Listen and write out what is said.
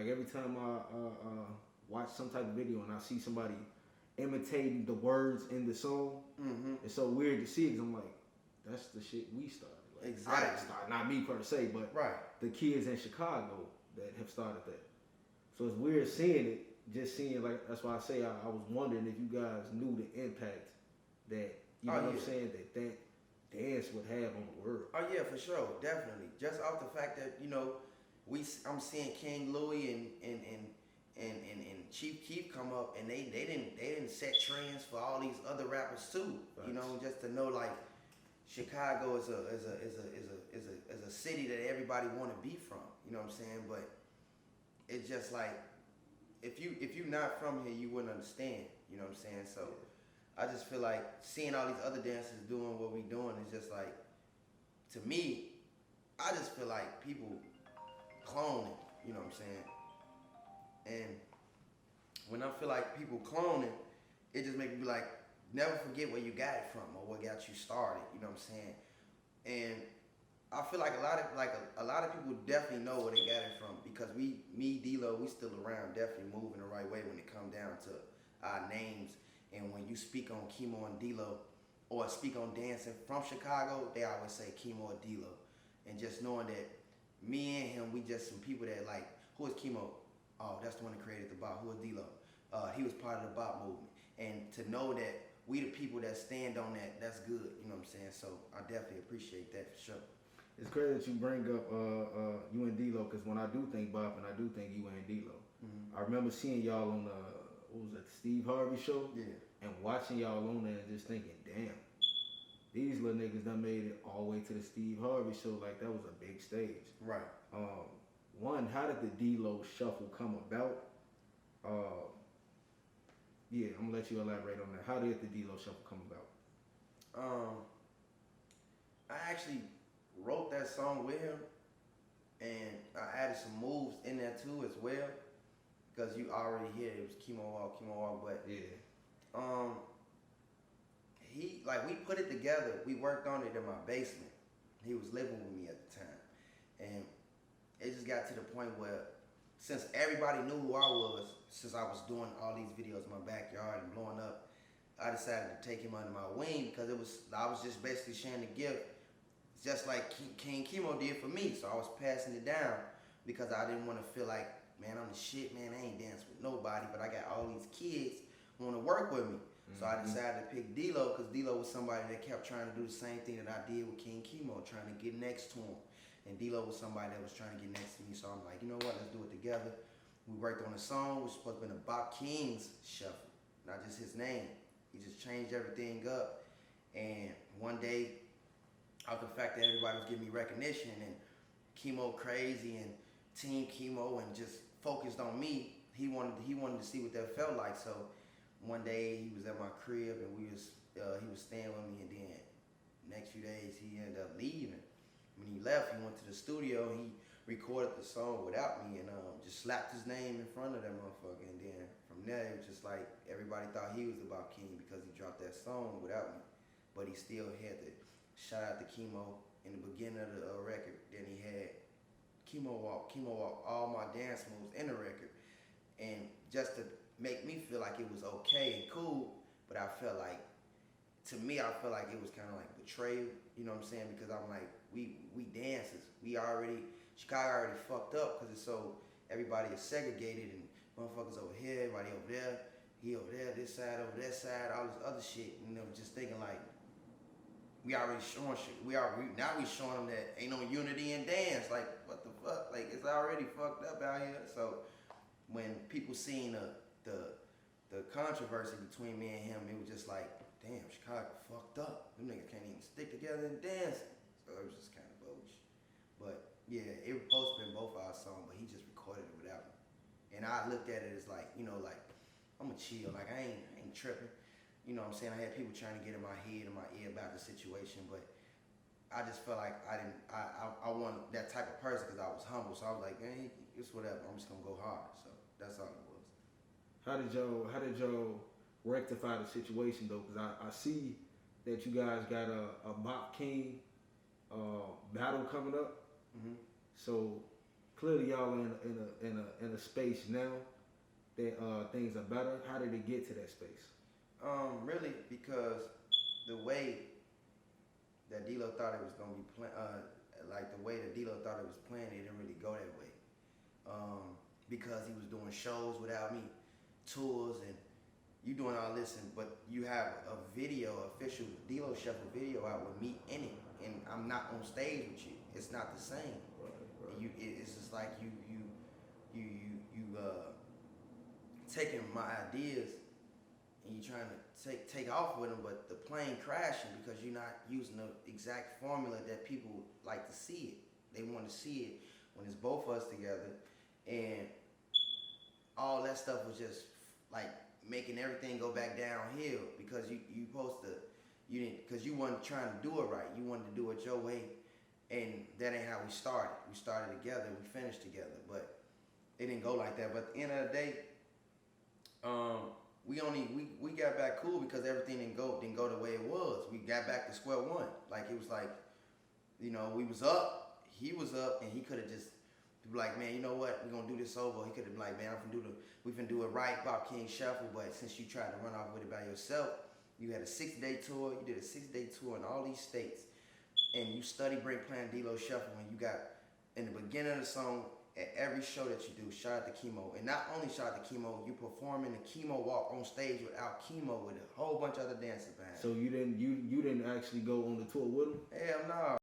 Like every time I watch some type of video and I see somebody imitating the words in the song, it's so weird to see because I'm like, that's the shit we started. Like, Exactly. I didn't start, not me per se, but right. the kids in Chicago that have started that. So it's weird seeing it, just seeing like that's why I say I was wondering if you guys knew the impact that you know what I'm saying that dance would have on the world. Oh yeah, for sure, definitely. Just off the fact that I'm seeing King Louis and Chief Keef come up, and they didn't set trends for all these other rappers too. Right. You know, just to know like Chicago is a city that everybody want to be from. You know what I'm saying? But it's just like if you're not from here, you wouldn't understand. You know what I'm saying? So I just feel like seeing all these other dancers doing what we doing is just like, to me, I just feel like people cloning. You know what I'm saying? And when I feel like people cloning, it just makes me be like, never forget where you got it from or what got you started. You know what I'm saying? And I feel like a lot of people definitely know where they got it from because D-Lo, we still around, definitely moving the right way when it comes down to our names. And when you speak on Kemo and D-Lo or speak on dancing from Chicago, they always say Kemo or D-Lo. And just knowing that me and him, we just some people that like, who is Kemo? Oh, that's the one that created the bop. Who is D-Lo? He was part of the bop movement. And to know that we the people that stand on that, that's good. You know what I'm saying? So I definitely appreciate that for sure. It's crazy that you bring up you and D-Lo because when I do think bop and I do think you and D-Lo, I remember seeing y'all on the what was that, the Steve Harvey show? Yeah. And watching y'all on there and just thinking, damn, these little niggas done made it all the way to the Steve Harvey show. Like that was a big stage. Right. One, how did the D-Lo shuffle come about? Yeah, I'm gonna let you elaborate on that. How did the D-Lo shuffle come about? I actually wrote that song with him, and I added some moves in there too as well, because you already hear it was Kemo Walk, but yeah. We put it together. We worked on it in my basement. He was living with me at the time, and it just got to the point where, since everybody knew who I was, since I was doing all these videos in my backyard and blowing up, I decided to take him under my wing because I was just basically sharing the gift, just like King Kemo did for me. So I was passing it down because I didn't want to feel like, man, I'm the shit, man. I ain't dancing with nobody, but I got all these kids who want to work with me. So I decided to pick D-Lo because D-Lo was somebody that kept trying to do the same thing that I did with King Kemo, trying to get next to him. And D-Lo was somebody that was trying to get next to me. So I'm like, you know what, let's do it together. We worked on a song, which was supposed to be a Bop Kings shuffle, not just his name. He just changed everything up. And one day, out the fact that everybody was giving me recognition and Kemo Crazy and Team Kemo and just focused on me, he wanted to see what that felt like. So one day he was at my crib and he was staying with me, and then next few days he ended up leaving. When he left, he went to the studio, he recorded the song without me and just slapped his name in front of that motherfucker. And then from there, it was just like everybody thought he was the Bop King because he dropped that song without me. But he still had to shout out to Kemo in the beginning of the record. Then he had Kemo Walk, all my dance moves in the record. And just to make me feel like it was okay and cool, but I felt like, to me, I felt like it was kind of like betrayal, you know what I'm saying? Because I'm like, we dancers. Chicago already fucked up because it's so, everybody is segregated and motherfuckers over here, everybody over there, he over there, this side, over that side, all this other shit. And I'm just thinking like, we already showing shit. Now we showing them that ain't no unity in dance. Like, what the fuck? Like, it's already fucked up out here. So when people seen the controversy between me and him, it was just like, damn, Chicago fucked up. Them niggas can't even stick together and dance. So it was just kind of bogus. But yeah, it was supposed to be both our songs, but he just recorded it without me. And I looked at it as like, like, I'm a chill. Like, I ain't tripping. You know what I'm saying? I had people trying to get in my head and my ear about the situation, but I just felt like I wasn't that type of person because I was humble. So I was like, man, it's whatever. I'm just gonna go hard. So that's all it was. How did y'all rectify the situation though? Because I see that you guys got a Bop King battle coming up. Mm-hmm. So clearly y'all in a space now that things are better. How did it get to that space? Really, because the way that D-Lo thought it was gonna be like the way that D-Lo thought it was playing, it didn't really go that way. Because he was doing shows without me, tours, and you doing all this, but you have a video, official D-Lo Shuffle video out with me in it, and I'm not on stage with you. It's not the same. Right. It's just like you taking my ideas and you trying to take off with them, but the plane crashing because you're not using the exact formula that people like to see it. They want to see it when it's both of us together, and all that stuff was just like making everything go back downhill because you supposed to, you didn't, because you wasn't trying to do it right. You wanted to do it your way, and that ain't how we started. We started together, we finished together, but it didn't go like that. But at the end of the day, we got back cool because everything didn't go the way it was. We got back to square one. Like it was like, you know, we was up, he was up, and he could have just be like, man, you know what, we're gonna do this over. He could have been like, man, we can do it right about King Shuffle, but since you tried to run off with it by yourself, you had a 6-day tour, you did a 6-day tour in all these states, and you study break playing D-Lo Shuffle, and you got, in the beginning of the song, at every show that you do, shout out to Kemo. And not only shout out to Kemo, you performing the Kemo walk on stage without Kemo with a whole bunch of other dancers behind. So you didn't actually go on the tour with him? Hell no.